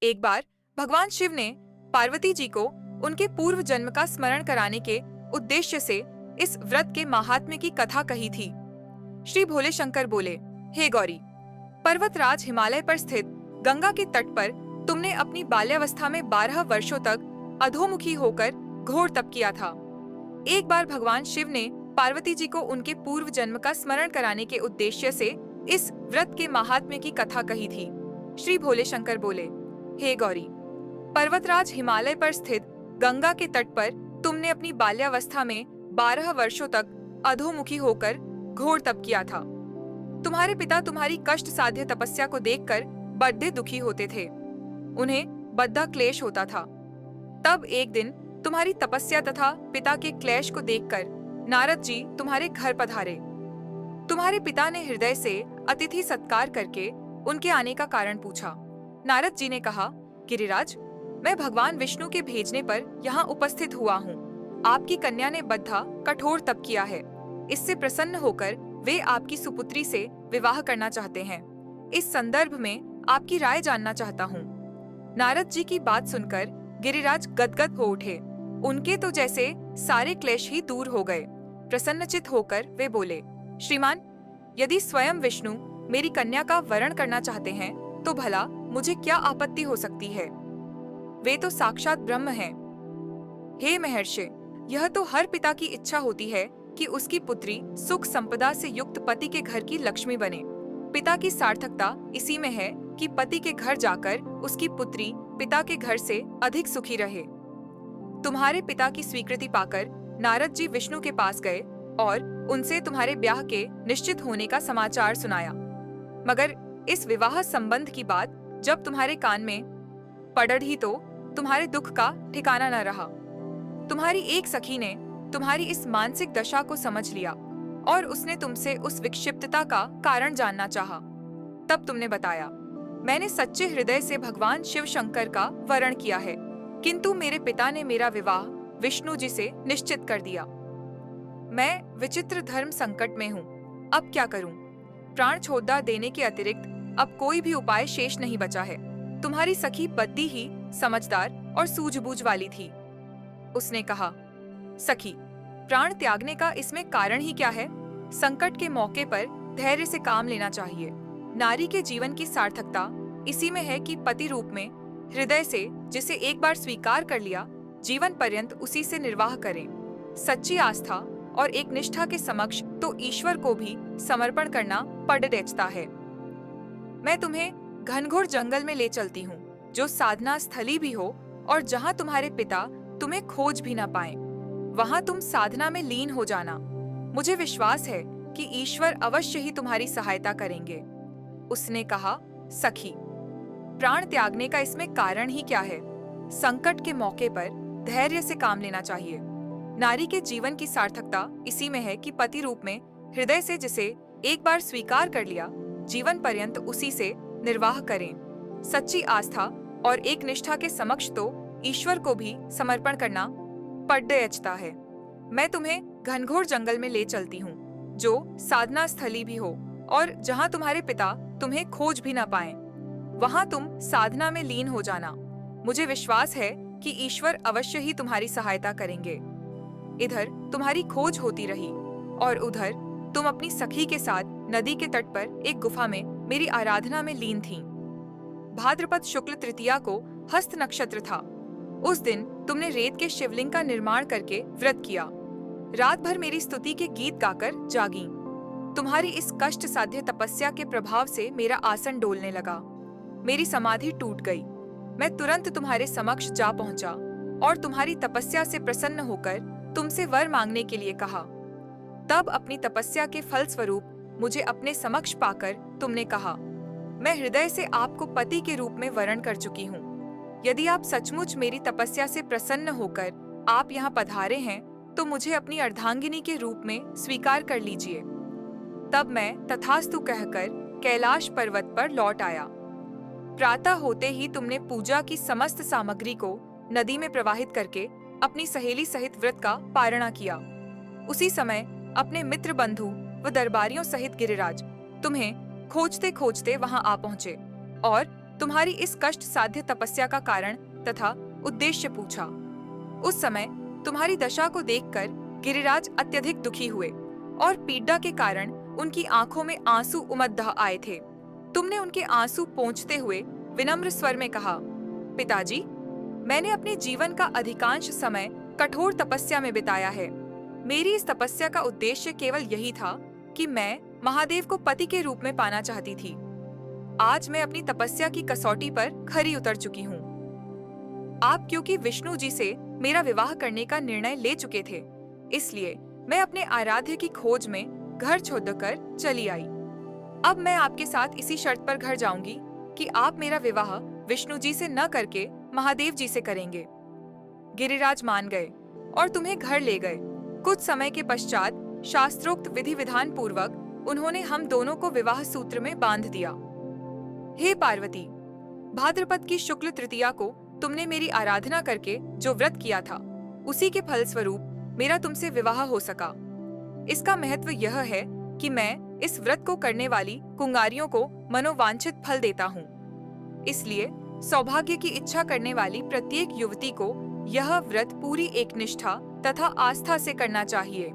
एक बार भगवान शिव ने पार्वती जी को उनके पूर्व जन्म का स्मरण कराने के उद्देश्य से इस व्रत के महात्म्य की कथा कही थी। श्री भोले शंकर बोले, हे गौरी, पर्वतराज हिमालय पर स्थित गंगा के तट पर तुमने अपनी बाल्यावस्था में 12 वर्षों तक अधोमुखी होकर घोर तप किया था। एक बार भगवान शिव ने पार्वती जी को उनके पूर्व जन्म का स्मरण कराने के उद्देश्य से इस व्रत के महात्म्य की कथा कही थी। श्री भोले शंकर बोले, हे गौरी, पर्वतराज हिमालय पर स्थित गंगा के तट पर तुमने अपनी बाल्यावस्था में 12 वर्षों तक अधोमुखी होकर घोर तप किया था। तुम्हारे पिता तुम्हारी कष्ट साध्य तपस्या को देखकर बड़े दुखी होते थे। उन्हें बद्धा क्लेश होता था। तब एक दिन तुम्हारी तपस्या तथा पिता के क्लेश को देखकर नारद जी तुम्हारे घर पधारे। तुम्हारे पिता ने हृदय से अतिथि सत्कार करके उनके आने का कारण पूछा। नारद जी ने कहा, गिरिराज, मैं भगवान विष्णु के भेजने पर यहाँ उपस्थित हुआ हूँ। आपकी कन्या ने बद्धा कठोर तप किया है। इससे प्रसन्न होकर वे आपकी सुपुत्री से विवाह करना चाहते हैं। इस संदर्भ में आपकी राय जानना चाहता हूँ। नारद जी की बात सुनकर गिरिराज गदगद हो उठे। उनके तो जैसे सारे क्लेश ही दूर हो गए। प्रसन्नचित होकर वे बोले, श्रीमान, यदि स्वयं विष्णु मेरी कन्या का वरण करना चाहते हैं तो भला मुझे क्या आपत्ति हो सकती है। वे तो साक्षात ब्रह्म हैं। हे महर्षि, यह तो हर पिता की इच्छा होती है कि उसकी पुत्री सुख संपदा से युक्त पति के घर की लक्ष्मी बने। पिता की सार्थकता इसी में है कि पति के घर जाकर उसकी पुत्री पिता के घर से अधिक सुखी रहे। तुम्हारे पिता की स्वीकृति पाकर नारद जी विष्णु के पास गए और उनसे तुम्हारे ब्याह के निश्चित होने का समाचार सुनाया। मगर इस विवाह संबंध की बात जब तुम्हारे कान में पड़ी तो तुम्हारे दुख का ठिकाना न रहा। तुम्हारी एक सखी ने तुम्हारी इस मानसिक दशा को समझ लिया और उसने तुमसे उस विक्षिप्तता का कारण जानना चाहा। तब तुमने बताया, मैंने सच्चे हृदय से भगवान शिव शंकर का वरण किया है, किंतु मेरे पिता ने मेरा विवाह विष्णु जी से निश्चित कर दिया। मैं विचित्र धर्म संकट में हूँ, अब क्या करूँ? प्राण छोड़दा देने के अतिरिक्त अब कोई भी उपाय शेष नहीं बचा है। तुम्हारी सखी बद्दी ही समझदार और सूझबूझ वाली थी। उसने कहा, सखी, प्राण त्यागने का इसमें कारण ही क्या है? संकट के मौके पर धैर्य से काम लेना चाहिए। नारी के जीवन की सार्थकता इसी में है कि पति रूप में हृदय से जिसे एक बार स्वीकार कर लिया, जीवन पर्यंत उसी से निर्वाह करें। सच्ची आस्था और एक निष्ठा के समक्ष तो ईश्वर को भी समर्पण करना पड़ देता है। मैं तुम्हें घनघोर जंगल में ले चलती हूँ, जो साधना स्थली भी हो और जहाँ तुम्हारे पिता तुम्हें खोज भी न पाए। वहाँ तुम साधना में लीन हो जाना। मुझे विश्वास है कि ईश्वर अवश्य ही तुम्हारी सहायता करेंगे। उसने कहा, सखी, प्राण त्यागने का इसमें कारण ही क्या है? संकट के मौके पर धैर्य से काम लेना चाहिए। नारी के जीवन की सार्थकता इसी में है कि पति रूप में हृदय से जिसे एक बार स्वीकार कर लिया, जीवन पर्यंत उसी से निर्वाह करें। सच्ची आस्था और एक निष्ठा के समक्ष तो ईश्वर को भी समर्पण करना पड़ता है। मैं तुम्हें घनघोर जंगल में ले चलती हूँ, जो साधना स्थली भी हो और जहाँ तुम्हारे पिता तुम्हें खोज भी न पाए। वहाँ तुम साधना में लीन हो जाना। मुझे विश्वास है कि ईश्वर अवश्य ही तुम्हारी सहायता करेंगे। इधर तुम्हारी खोज होती रही और उधर तुम अपनी सखी के साथ नदी के तट पर एक गुफा में मेरी आराधना में लीन थीं। भाद्रपद शुक्ल तृतीया को हस्त नक्षत्र था। उस दिन तुमने रेत के शिवलिंग का निर्माण करके व्रत किया। रात भर मेरी स्तुति के गीत गाकर जागी। तुम्हारी इस कष्ट साध्य तपस्या के प्रभाव से मेरा आसन डोलने लगा। मेरी समाधि टूट गई। मैं तुरंत तुम्हारे समक्ष जा पहुंचा और तुम्हारी तपस्या से प्रसन्न होकर तुमसे वर मांगने के लिए कहा। तब अपनी तपस्या के फल स्वरूप मुझे अपने समक्ष पाकर तुमने कहा, मैं हृदय से आपको पति के रूप में वरण कर चुकी हूँ। यदि आप सचमुच मेरी तपस्या से प्रसन्न होकर आप यहाँ पधारे हैं तो मुझे अपनी अर्धांगिनी के रूप में स्वीकार कर लीजिए। तब मैं तथास्तु कहकर कैलाश पर्वत पर लौट आया। प्रातः होते ही तुमने पूजा की समस्त सामग्री को नदी में प्रवाहित करके अपनी सहेली सहित व्रत का पारणा किया। उसी समय अपने मित्र बंधु व दरबारियों सहित गिरिराज तुम्हें खोजते खोजते वहां आ पहुंचे और तुम्हारी इस कष्ट साध्य तपस्या का कारण तथा उद्देश्य पूछा। उस समय तुम्हारी दशा को देखकर गिरिराज अत्यधिक दुखी हुए और पीड़ा के कारण उनकी आंखों में आंसू उमड़ आए थे। तुमने उनके आंसू पोंछते हुए विनम्र स्वर में कहा, पिताजी, मैंने अपने जीवन का अधिकांश समय कठोर तपस्या में बिताया है। मेरी इस तपस्या का उद्देश्य केवल यही था कि मैं महादेव को पति के रूप में पाना चाहती थी। आज मैं अपनी तपस्या की कसौटी पर खरी उतर चुकी हूँ। आप क्योंकि विष्णु जी से मेरा विवाह करने का निर्णय ले चुके थे, इसलिए मैं अपने आराध्य की खोज में घर छोड़कर चली आई। अब मैं आपके साथ इसी शर्त पर घर जाऊंगी कि आप मेरा विवाह विष्णु जी से न करके महादेव जी से करेंगे। गिरिराज मान गए और तुम्हें घर ले गए। कुछ समय के पश्चात शास्त्रोक्त विधि विधान पूर्वक उन्होंने हम दोनों को विवाह सूत्र में बांध दिया। हे पार्वती, भाद्रपद की शुक्ल तृतीया को तुमने मेरी आराधना करके जो व्रत किया था, उसी के फलस्वरूप मेरा तुमसे विवाह हो सका। इसका महत्व यह है कि मैं इस व्रत को करने वाली कुंवारियों को मनोवांछित फल देता हूँ। इसलिए सौभाग्य की इच्छा करने वाली प्रत्येक युवती को यह व्रत पूरी एकनिष्ठा तथा आस्था से करना चाहिए।